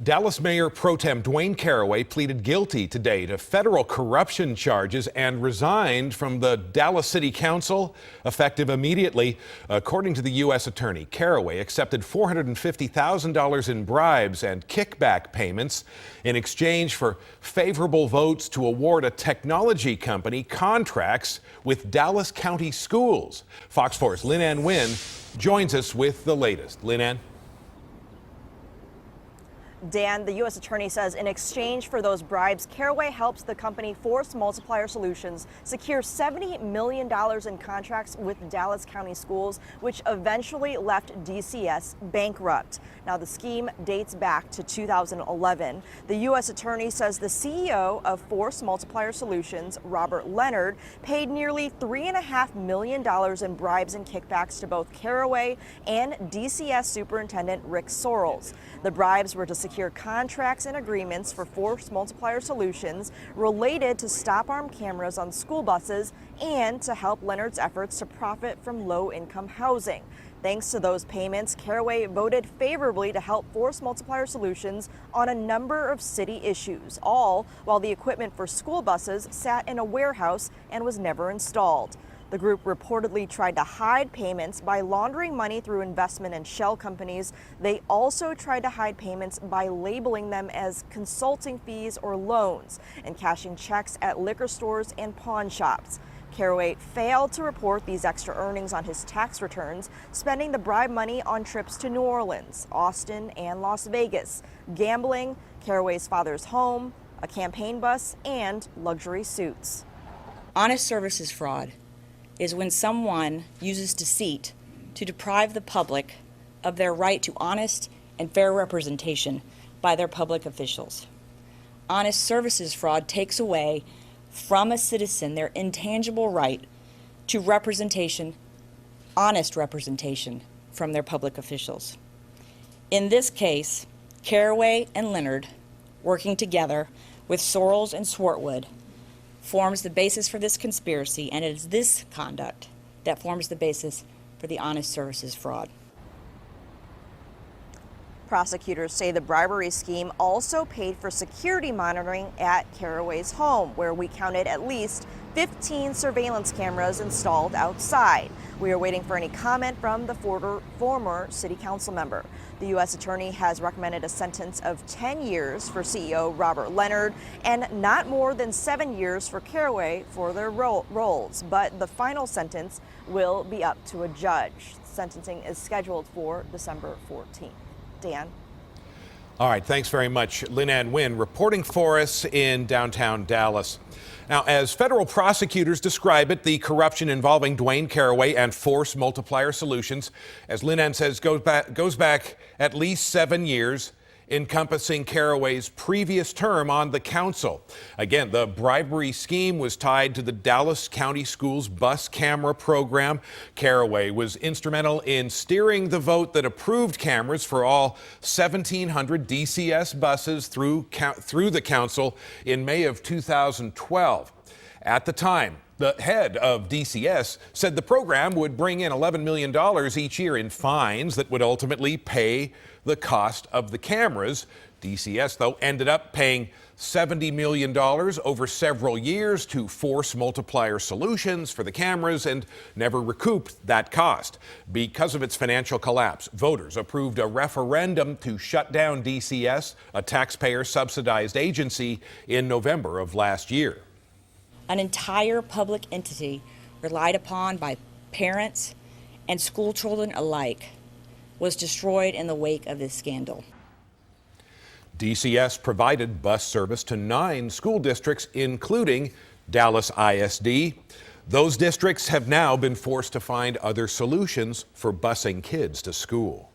Dallas Mayor Pro Tem Dwaine Caraway pleaded guilty today to federal corruption charges and resigned from the Dallas City Council effective immediately. According to the U.S. Attorney, Caraway accepted $450,000 in bribes and kickback payments in exchange for favorable votes to award a technology company contracts with Dallas County schools. Fox 4's Lynn Wynn joins us with the latest. Lynn. Dan, the U.S. Attorney says in exchange for those bribes, Caraway helps the company Force Multiplier Solutions secure $70 million in contracts with Dallas County schools, which eventually left DCS bankrupt. Now, the scheme dates back to 2011. The U.S. Attorney says the CEO of Force Multiplier Solutions, Robert Leonard, paid nearly $3.5 million in bribes and kickbacks to both Caraway and DCS Superintendent Rick Sorrells. The bribes were to secure contracts and agreements for Force Multiplier Solutions related to stop-arm cameras on school buses and to help Leonard's efforts to profit from low-income housing. Thanks to those payments, Caraway voted favorably to help Force Multiplier Solutions on a number of city issues, all while the equipment for school buses sat in a warehouse and was never installed. The group reportedly tried to hide payments by laundering money through investment and shell companies. They also tried to hide payments by labeling them as consulting fees or loans and cashing checks at liquor stores and pawn shops. Caraway failed to report these extra earnings on his tax returns, spending the bribe money on trips to New Orleans, Austin, and Las Vegas, gambling, Caraway's father's home, a campaign bus, and luxury suits. Honest services fraud is when someone uses deceit to deprive the public of their right to honest and fair representation by their public officials. Honest services fraud takes away from a citizen their intangible right to representation, honest representation from their public officials. In this case, Caraway and Leonard, working together with Sorrells and Swartwood, forms the basis for this conspiracy, and it is this conduct that forms the basis for the honest services fraud. Prosecutors say the bribery scheme also paid for security monitoring at Caraway's home, where we counted at least 15 surveillance cameras installed outside. We are waiting for any comment from the former city council member. The U.S. Attorney has recommended a sentence of 10 years for CEO Robert Leonard and not more than 7 years for Caraway for their roles, but the final sentence will be up to a judge. Sentencing is scheduled for December 14th. Dan. All right, thanks very much, Lynn Wynn, reporting for us in downtown Dallas. Now, as federal prosecutors describe it, the corruption involving Dwaine Caraway and Force Multiplier Solutions, as Lynn says, goes back at least 7 years, encompassing Caraway's previous term on the council. Again, the bribery scheme was tied to the Dallas County Schools bus camera program. Caraway was instrumental in steering the vote that approved cameras for all 1,700 DCS buses through the council in May of 2012. At the time, the head of DCS said the program would bring in $11 million each year in fines that would ultimately pay the cost of the cameras. DCS, though, ended up paying $70 million over several years to Force Multiplier Solutions for the cameras and never recouped that cost. Because of its financial collapse, voters approved a referendum to shut down DCS, a taxpayer-subsidized agency, in November of last year. An entire public entity relied upon by parents and school children alike was destroyed in the wake of this scandal. DCS provided bus service to 9 school districts, including Dallas ISD. Those districts have now been forced to find other solutions for busing kids to school.